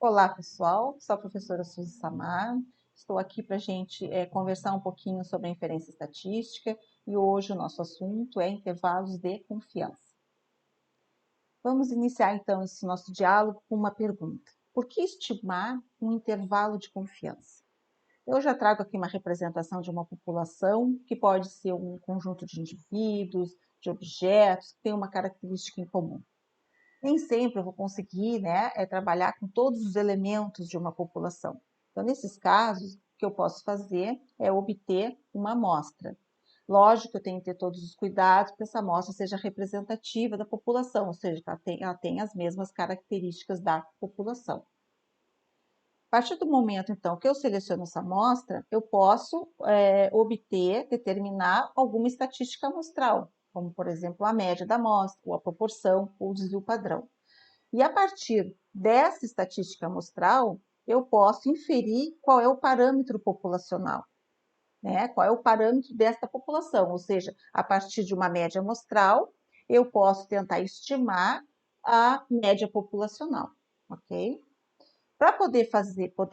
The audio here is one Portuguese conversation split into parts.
Olá, pessoal. Sou a professora Suzy Samar. Estou aqui para a gente conversar um pouquinho sobre a inferência estatística e hoje o nosso assunto é intervalos de confiança. Vamos iniciar então esse nosso diálogo com uma pergunta. Por que estimar um intervalo de confiança? Eu já trago aqui uma representação de uma população que pode ser um conjunto de indivíduos, de objetos, que tem uma característica em comum. Nem sempre eu vou conseguir, né, trabalhar com todos os elementos de uma população. Então, nesses casos, o que eu posso fazer é obter uma amostra. Lógico que eu tenho que ter todos os cuidados para que essa amostra seja representativa da população, ou seja, que ela tenha as mesmas características da população. A partir do momento, então, que eu seleciono essa amostra, eu posso determinar alguma estatística amostral, como, por exemplo, a média da amostra, ou a proporção, ou o desvio padrão. E a partir dessa estatística amostral, eu posso inferir qual é o parâmetro populacional, né? Qual é o parâmetro desta população, ou seja, a partir de uma média amostral, eu posso tentar estimar a média populacional, ok? Para poder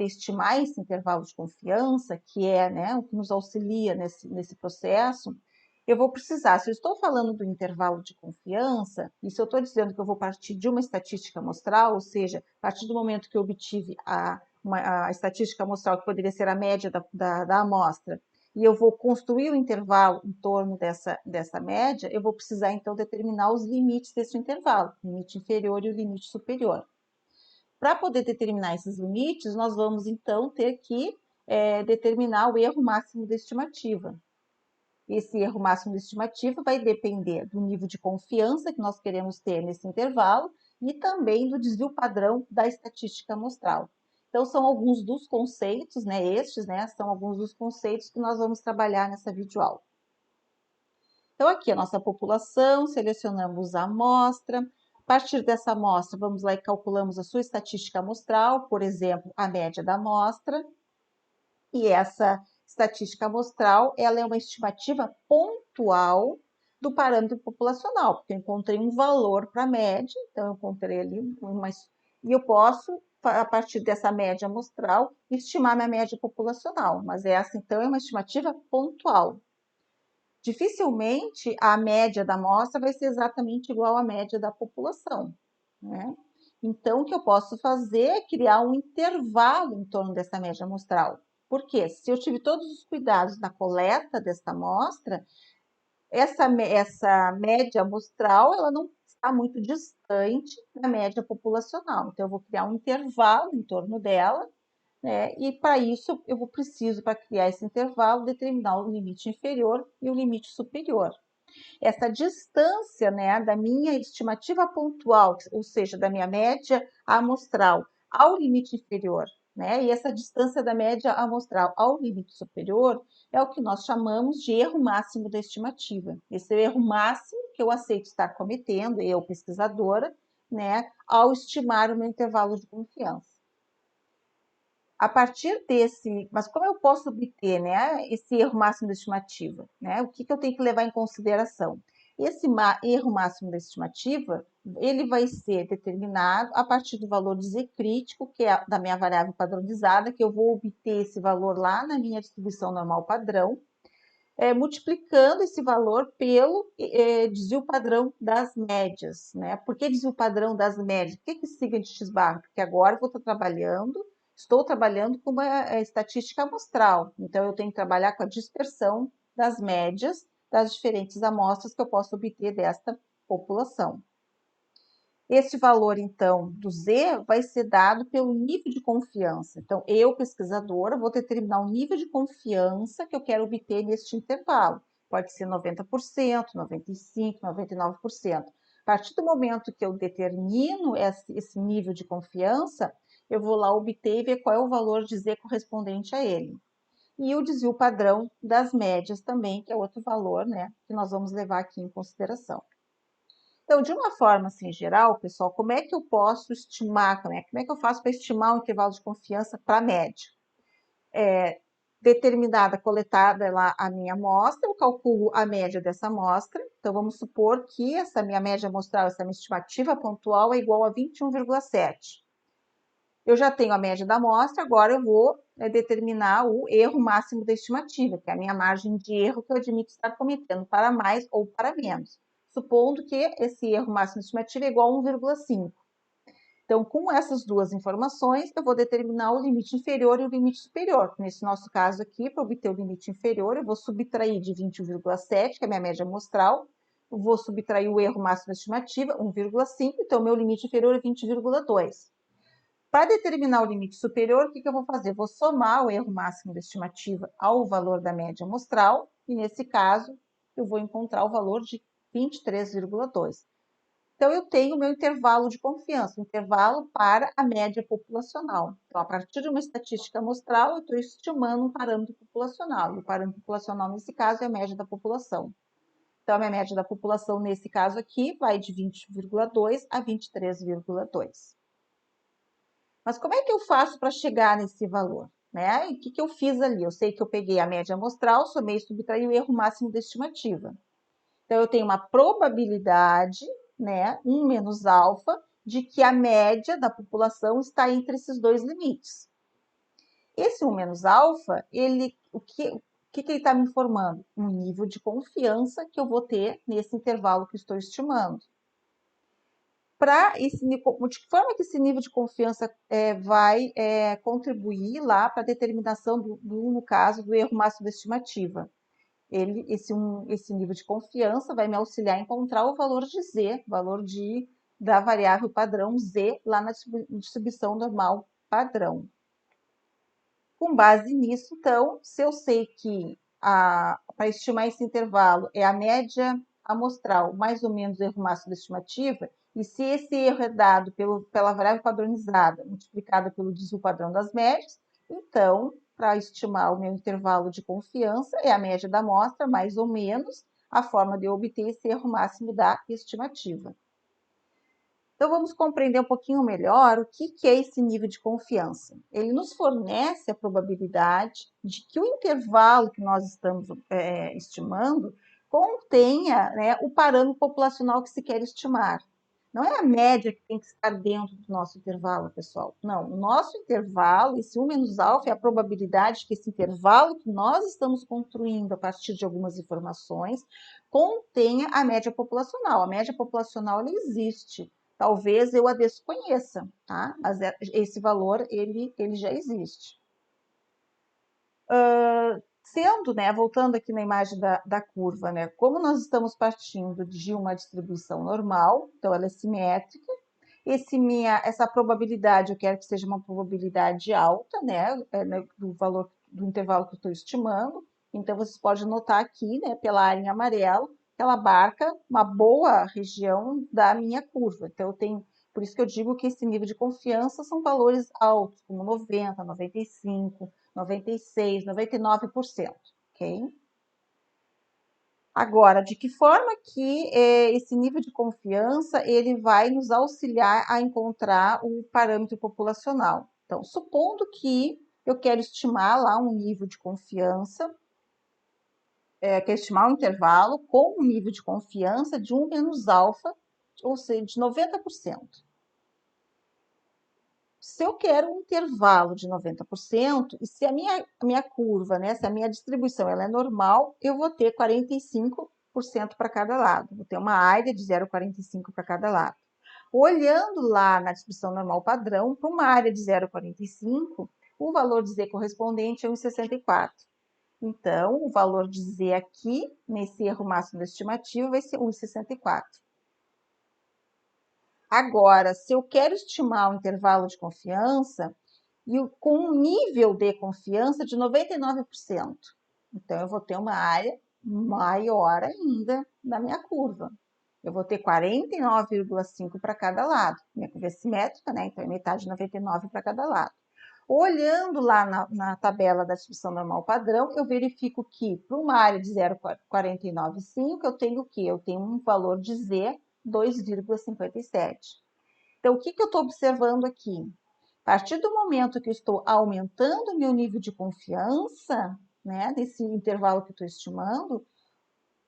estimar esse intervalo de confiança, que é, né, o que nos auxilia nesse processo, eu vou precisar, se eu estou falando do intervalo de confiança, e se eu estou dizendo que eu vou partir de uma estatística amostral, ou seja, a partir do momento que eu obtive a estatística amostral, que poderia ser a média da amostra, e eu vou construir o intervalo em torno dessa média, eu vou precisar, então, determinar os limites desse intervalo, o limite inferior e o limite superior. Para poder determinar esses limites, nós vamos então ter que determinar o erro máximo da estimativa. Esse erro máximo da estimativa vai depender do nível de confiança que nós queremos ter nesse intervalo e também do desvio padrão da estatística amostral. Então, são alguns dos conceitos, né, são alguns dos conceitos que nós vamos trabalhar nessa videoaula. Então, aqui a nossa população, selecionamos a amostra. A partir dessa amostra, vamos lá e calculamos a sua estatística amostral, por exemplo, a média da amostra. E essa estatística amostral, ela é uma estimativa pontual do parâmetro populacional, porque eu encontrei um valor para a média, então eu encontrei ali e eu posso, a partir dessa média amostral, estimar minha média populacional, mas essa, então, é uma estimativa pontual. Dificilmente a média da amostra vai ser exatamente igual à média da população, né? Então, o que eu posso fazer é criar um intervalo em torno dessa média amostral. Por quê? Se eu tive todos os cuidados na coleta dessa amostra, essa média amostral ela não está muito distante da média populacional. Então, eu vou criar um intervalo em torno dela, né? E para isso eu vou preciso, para criar esse intervalo, determinar o limite inferior e o limite superior. Essa distância, né, da minha estimativa pontual, ou seja, da minha média amostral ao limite inferior, né, e essa distância da média amostral ao limite superior é o que nós chamamos de erro máximo da estimativa. Esse é o erro máximo que eu aceito estar cometendo, eu, pesquisadora, né, ao estimar o meu intervalo de confiança. A partir desse, mas como eu posso obter, né, esse erro máximo da estimativa, né? O que eu tenho que levar em consideração? Esse erro máximo da estimativa, ele vai ser determinado a partir do valor de Z crítico, que é da minha variável padronizada, que eu vou obter esse valor lá na minha distribuição normal padrão, multiplicando esse valor pelo desvio padrão das médias, né? Por que desvio padrão das médias? Por que siga de x barra? Porque agora eu vou estou trabalhando com uma estatística amostral, então eu tenho que trabalhar com a dispersão das médias das diferentes amostras que eu posso obter desta população. Esse valor, então, do Z vai ser dado pelo nível de confiança. Então, eu, pesquisadora, vou determinar o nível de confiança que eu quero obter neste intervalo. Pode ser 90%, 95%, 99%. A partir do momento que eu determino esse nível de confiança, eu vou lá obter e ver qual é o valor de Z correspondente a ele. E o desvio padrão das médias também, que é outro valor, né, que nós vamos levar aqui em consideração. Então, de uma forma assim geral, pessoal, como é que eu posso estimar, como é que eu faço para estimar o intervalo de confiança para a média? Determinada, coletada lá a minha amostra, eu calculo a média dessa amostra. Então, vamos supor que essa minha média amostral, essa minha estimativa pontual é igual a 21,7. Eu já tenho a média da amostra, agora eu vou determinar o erro máximo da estimativa, que é a minha margem de erro que eu admito estar cometendo para mais ou para menos, supondo que esse erro máximo da estimativa é igual a 1,5. Então, com essas duas informações, eu vou determinar o limite inferior e o limite superior. Nesse nosso caso aqui, para obter o limite inferior, eu vou subtrair de 21,7, que é a minha média amostral, eu vou subtrair o erro máximo da estimativa, 1,5, então meu limite inferior é 20,2. Para determinar o limite superior, o que eu vou fazer? Vou somar o erro máximo da estimativa ao valor da média amostral, e nesse caso, eu vou encontrar o valor de 23,2. Então, eu tenho o meu intervalo de confiança, intervalo para a média populacional. Então, a partir de uma estatística amostral, eu estou estimando um parâmetro populacional. E o parâmetro populacional, nesse caso, é a média da população. Então, a minha média da população, nesse caso aqui, vai de 20,2 a 23,2. Mas como é que eu faço para chegar nesse valor? Né? E o que eu fiz ali? Eu sei que eu peguei a média amostral, somei e subtraí o erro máximo da estimativa. Então, eu tenho uma probabilidade, né, 1 menos alfa, de que a média da população está entre esses dois limites. Esse 1 menos alfa, o que ele está me informando? Um nível de confiança que eu vou ter nesse intervalo que estou estimando. De que forma que esse nível de confiança vai contribuir lá para a determinação no caso, do erro máximo da estimativa? Esse nível de confiança vai me auxiliar a encontrar o valor de Z, da variável padrão Z, lá na distribuição normal padrão. Com base nisso, então, se eu sei que para estimar esse intervalo é a média amostral mais ou menos o erro máximo da estimativa, e se esse erro é dado pela variável padronizada multiplicada pelo desvio padrão das médias, então, para estimar o meu intervalo de confiança, é a média da amostra mais ou menos a forma de eu obter esse erro máximo da estimativa. Então, vamos compreender um pouquinho melhor o que é esse nível de confiança. Ele nos fornece a probabilidade de que o intervalo que nós estamos estimando contenha, né, o parâmetro populacional que se quer estimar. Não é a média que tem que estar dentro do nosso intervalo, pessoal. Não, o nosso intervalo, esse 1 menos alfa, é a probabilidade que esse intervalo que nós estamos construindo a partir de algumas informações contenha a média populacional. A média populacional, ela existe. Talvez eu a desconheça, tá? Mas esse valor, ele já existe. Sendo, né, voltando aqui na imagem da curva, né, como nós estamos partindo de uma distribuição normal, então ela é simétrica, essa probabilidade, eu quero que seja uma probabilidade alta, né, do valor, do intervalo que eu estou estimando, então vocês podem notar aqui, né, pela área em amarelo, que ela abarca uma boa região da minha curva, então eu tenho, por isso que eu digo que esse nível de confiança são valores altos, como 90, 95, 96, 99%, ok? Agora, de que forma que esse nível de confiança ele vai nos auxiliar a encontrar o parâmetro populacional? Então, supondo que eu quero estimar lá um nível de confiança, quero estimar um intervalo com um nível de confiança de 1 menos alfa, ou seja, de 90%. Se eu quero um intervalo de 90%, e se a minha curva, né, se a minha distribuição ela é normal, eu vou ter 45% para cada lado. Vou ter uma área de 0,45 para cada lado. Olhando lá na distribuição normal padrão, para uma área de 0,45, o valor de Z correspondente é 1,64. Então, o valor de Z aqui, nesse erro máximo da estimativa, vai ser 1,64. Agora, se eu quero estimar o intervalo de confiança com um nível de confiança de 99%, então eu vou ter uma área maior ainda na minha curva. Eu vou ter 49,5 para cada lado. Minha curva é simétrica, né? Então é metade de 99 para cada lado. Olhando lá na tabela da distribuição normal padrão, eu verifico que para uma área de 0,495, eu tenho o quê? Eu tenho um valor de Z 2,57. Então, o que eu estou observando aqui? A partir do momento que eu estou aumentando o meu nível de confiança, né, nesse intervalo que eu estou estimando,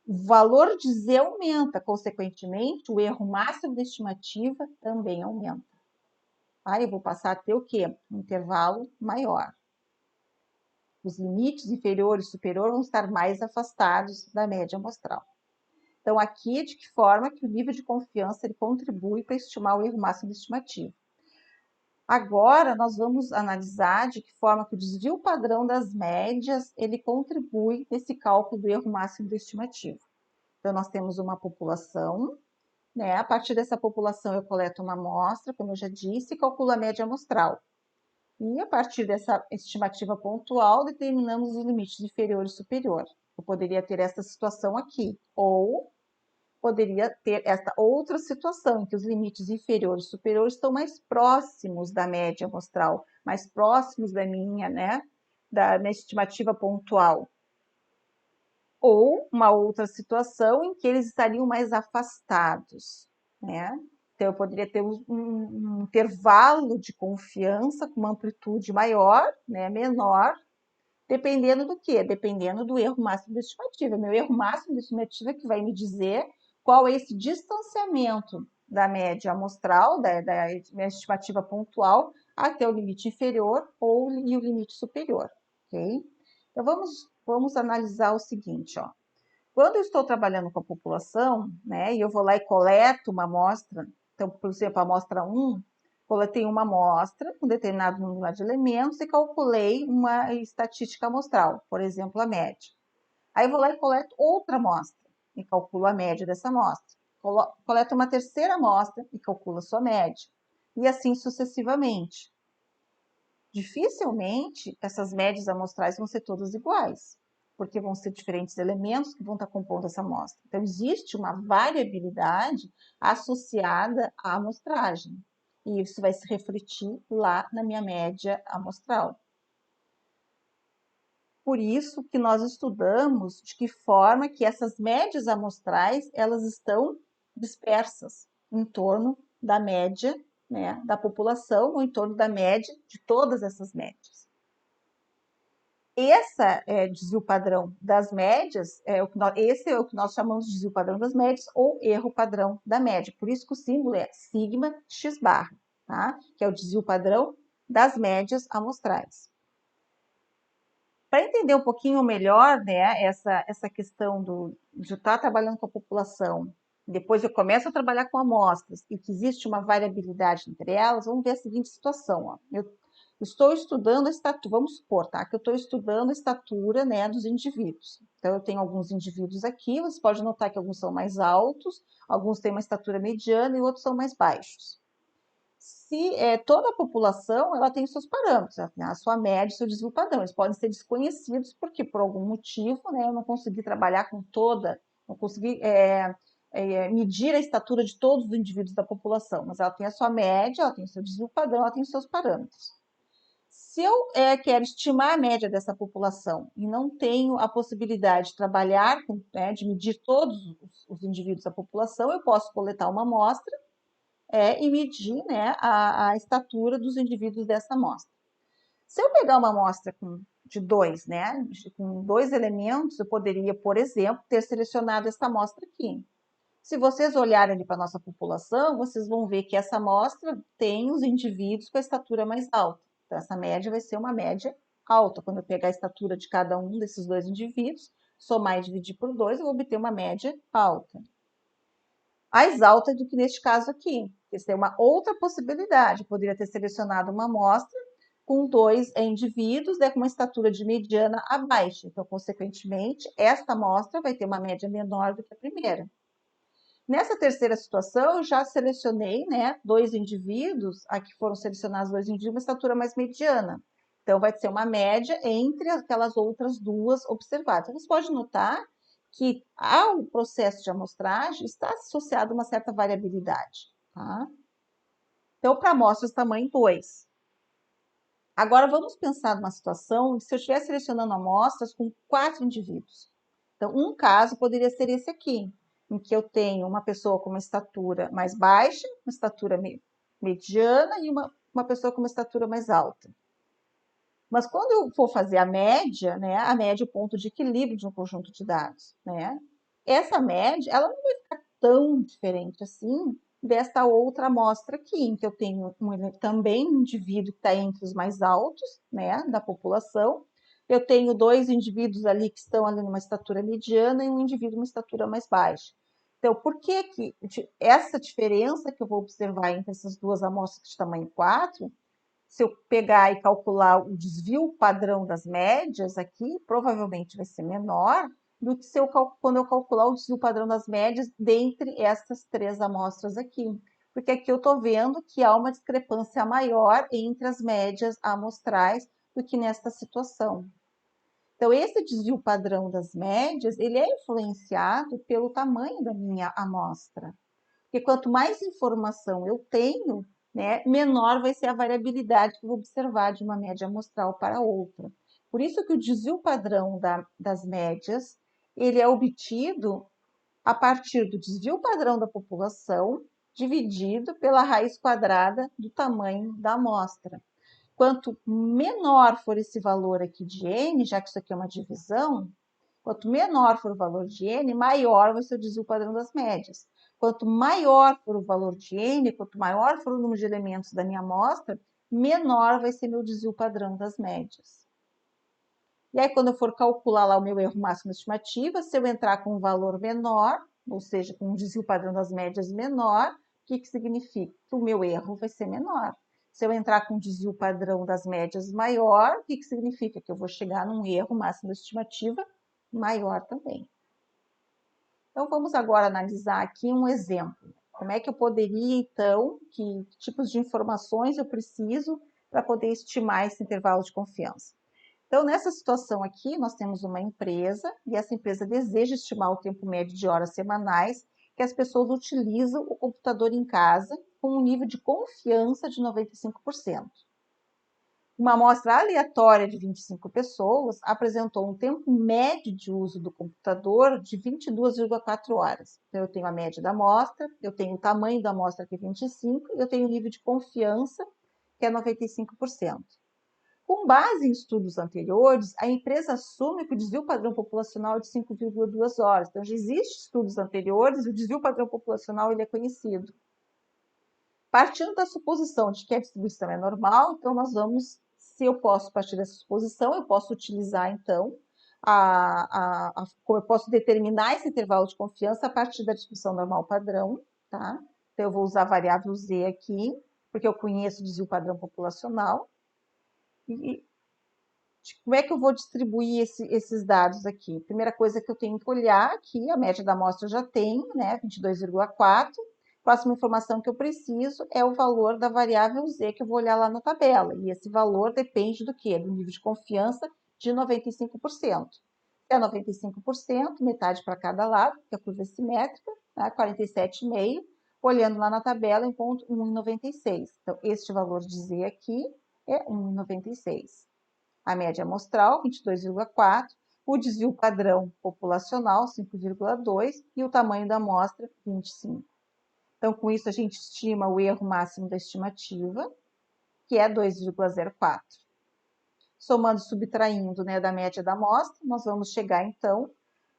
o valor de Z aumenta, consequentemente, o erro máximo da estimativa também aumenta. Aí eu vou passar a ter o quê? Um intervalo maior. Os limites inferior e superior vão estar mais afastados da média amostral. Então, aqui é de que forma que o nível de confiança ele contribui para estimar o erro máximo da estimativa. Agora, nós vamos analisar de que forma que o desvio padrão das médias ele contribui nesse cálculo do erro máximo da estimativa. Então, nós temos uma população, né? A partir dessa população, eu coleto uma amostra, como eu já disse, e calculo a média amostral. E a partir dessa estimativa pontual, determinamos os limites inferior e superior. Eu poderia ter essa situação aqui, ou poderia ter esta outra situação, em que os limites inferiores e superiores estão mais próximos da média amostral, mais próximos da minha, né, da minha estimativa pontual. Ou uma outra situação em que eles estariam mais afastados, né? Então, eu poderia ter um intervalo de confiança com uma amplitude maior, né, menor, dependendo do quê? Dependendo do erro máximo da estimativa. Meu erro máximo da estimativa é que vai me dizer qual é esse distanciamento da média amostral, da minha estimativa pontual, até o limite inferior e o limite superior, ok? Então, vamos analisar o seguinte, ó. Quando eu estou trabalhando com a população, né, e eu vou lá e coleto uma amostra, então, por exemplo, a amostra 1, coletei uma amostra com determinado número de elementos e calculei uma estatística amostral, por exemplo, a média. Aí eu vou lá e coleto outra amostra e calculo a média dessa amostra. Coleto uma terceira amostra e calculo a sua média. E assim sucessivamente. Dificilmente essas médias amostrais vão ser todas iguais, porque vão ser diferentes elementos que vão estar compondo essa amostra. Então, existe uma variabilidade associada à amostragem, e isso vai se refletir lá na minha média amostral. Por isso que nós estudamos de que forma que essas médias amostrais, elas estão dispersas em torno da média, né, da população, ou em torno da média de todas essas médias. Esse desvio padrão das médias, esse é o que nós chamamos de desvio padrão das médias ou erro padrão da média. Por isso que o símbolo é sigma x barra, tá? Que é o desvio padrão das médias amostrais. Para entender um pouquinho melhor, né, essa questão de estar trabalhando com a população, depois eu começo a trabalhar com amostras e que existe uma variabilidade entre elas, vamos ver a seguinte situação, ó. Eu estou estudando a estatura, vamos supor, tá, que eu estou estudando a estatura, né, dos indivíduos. Então, eu tenho alguns indivíduos aqui, você pode notar que alguns são mais altos, alguns têm uma estatura mediana e outros são mais baixos. Se toda a população ela tem seus parâmetros, a sua média, seu desvio padrão. Eles podem ser desconhecidos porque, por algum motivo, né, eu não consegui trabalhar com toda, não consegui medir a estatura de todos os indivíduos da população, mas ela tem a sua média, ela tem o seu desvio padrão, ela tem os seus parâmetros. Se eu quero estimar a média dessa população e não tenho a possibilidade de trabalhar, de medir todos os indivíduos da população, eu posso coletar uma amostra e medir, né, a estatura dos indivíduos dessa amostra. Se eu pegar uma amostra de dois, né, com dois elementos, eu poderia, por exemplo, ter selecionado essa amostra aqui. Se vocês olharem ali para a nossa população, vocês vão ver que essa amostra tem os indivíduos com a estatura mais alta. Então, essa média vai ser uma média alta. Quando eu pegar a estatura de cada um desses dois indivíduos, somar e dividir por 2, eu vou obter uma média alta. Mais alta do que neste caso aqui. Essa é uma outra possibilidade. Eu poderia ter selecionado uma amostra com dois indivíduos, né, com uma estatura de mediana abaixo. Então, consequentemente, esta amostra vai ter uma média menor do que a primeira. Nessa terceira situação, eu já selecionei, né, dois indivíduos, aqui foram selecionados dois indivíduos, uma estatura mais mediana. Então, vai ser uma média entre aquelas outras duas observadas. Você pode notar que ao processo de amostragem está associado uma certa variabilidade, tá? Então, para amostras tamanho 2. Agora, vamos pensar numa situação, se eu estiver selecionando amostras com 4 indivíduos. Então, um caso poderia ser esse aqui, em que eu tenho uma pessoa com uma estatura mais baixa, uma estatura mediana e uma pessoa com uma estatura mais alta. Mas quando eu for fazer a média, né, a média é o ponto de equilíbrio de um conjunto de dados, né? Essa média, ela não vai ficar tão diferente assim desta outra amostra aqui, em que eu tenho também um indivíduo que está entre os mais altos, né, da população. Eu tenho dois indivíduos ali que estão ali numa estatura mediana e um indivíduo numa estatura mais baixa. Então, por que essa diferença que eu vou observar entre essas duas amostras de tamanho 4, se eu pegar e calcular o desvio padrão das médias aqui, provavelmente vai ser menor do que se quando eu calcular o desvio padrão das médias dentre essas três amostras aqui. Porque aqui eu estou vendo que há uma discrepância maior entre as médias amostrais do que nesta situação. Então, esse desvio padrão das médias, ele é influenciado pelo tamanho da minha amostra. Porque quanto mais informação eu tenho, né, menor vai ser a variabilidade que eu vou observar de uma média amostral para outra. Por isso que o desvio padrão das médias, ele é obtido a partir do desvio padrão da população dividido pela raiz quadrada do tamanho da amostra. Quanto menor for esse valor aqui de n, já que isso aqui é uma divisão, quanto menor for o valor de n, maior vai ser o desvio padrão das médias. Quanto maior for o valor de n, quanto maior for o número de elementos da minha amostra, menor vai ser meu desvio padrão das médias. E aí, quando eu for calcular lá o meu erro máximo de estimativa, se eu entrar com um valor menor, ou seja, com um desvio padrão das médias menor, o que significa? Que o meu erro vai ser menor. Se eu entrar com um desvio padrão das médias maior, o que significa? Que eu vou chegar num erro máximo de estimativa maior também. Então, vamos agora analisar aqui um exemplo. Como é que eu poderia, então, que tipos de informações eu preciso para poder estimar esse intervalo de confiança? Então, nessa situação aqui, nós temos uma empresa e essa empresa deseja estimar o tempo médio de horas semanais que as pessoas utilizam o computador em casa com um nível de confiança de 95%. Uma amostra aleatória de 25 pessoas apresentou um tempo médio de uso do computador de 22,4 horas. Então, eu tenho a média da amostra, eu tenho o tamanho da amostra, que é 25, e eu tenho o nível de confiança, que é 95%. Com base em estudos anteriores, a empresa assume que o desvio padrão populacional é de 5,2 horas. Então, já existem estudos anteriores, o desvio padrão populacional ele é conhecido. Partindo da suposição de que a distribuição é normal, então nós vamos, se eu posso partir dessa suposição, eu posso utilizar, então, como eu posso determinar esse intervalo de confiança a partir da distribuição normal padrão, tá? Então, eu vou usar a variável Z aqui, porque eu conheço o desvio padrão populacional. E como é que eu vou distribuir esses dados aqui? Primeira coisa que eu tenho que olhar aqui, a média da amostra eu já tenho, né, 22,4. Próxima informação que eu preciso é o valor da variável Z, que eu vou olhar lá na tabela. E esse valor depende do quê? Do nível de confiança de 95%. Se é 95%, metade para cada lado, porque a curva é simétrica, né, 47,5. Olhando lá na tabela, eu encontro 1,96. Então, este valor de Z aqui é 1,96. A média amostral, 22,4, o desvio padrão populacional, 5,2, e o tamanho da amostra, 25. Então, com isso, a gente estima o erro máximo da estimativa, que é 2,04. Somando e subtraindo, né, da média da amostra, nós vamos chegar, então,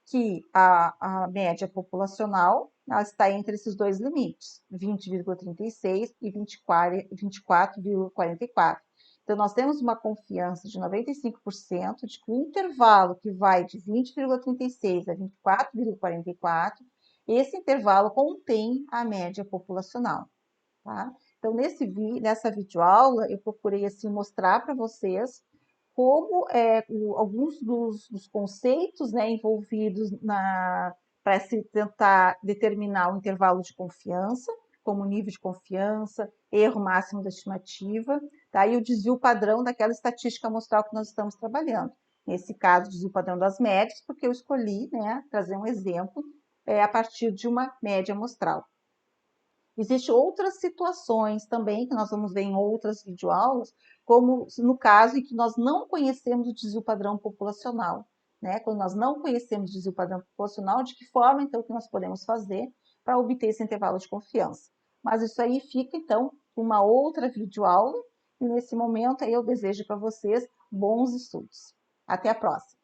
que a média populacional ela está entre esses dois limites, 20,36 e 24,44. Então, nós temos uma confiança de 95% de que o intervalo que vai de 20,36 a 24,44, esse intervalo contém a média populacional. Tá? Então, nessa videoaula, eu procurei assim, mostrar para vocês como alguns dos conceitos, né, envolvidos para se tentar determinar o intervalo de confiança, como nível de confiança, erro máximo da estimativa, tá? E o desvio padrão daquela estatística amostral que nós estamos trabalhando. Nesse caso, desvio padrão das médias, porque eu escolhi, né, trazer um exemplo a partir de uma média amostral. Existem outras situações também, que nós vamos ver em outras videoaulas, como no caso em que nós não conhecemos o desvio padrão populacional. Né? Quando nós não conhecemos o desvio padrão populacional, de que forma, então, que nós podemos fazer para obter esse intervalo de confiança. Mas isso aí fica, então, uma outra videoaula, e nesse momento aí eu desejo para vocês bons estudos. Até a próxima!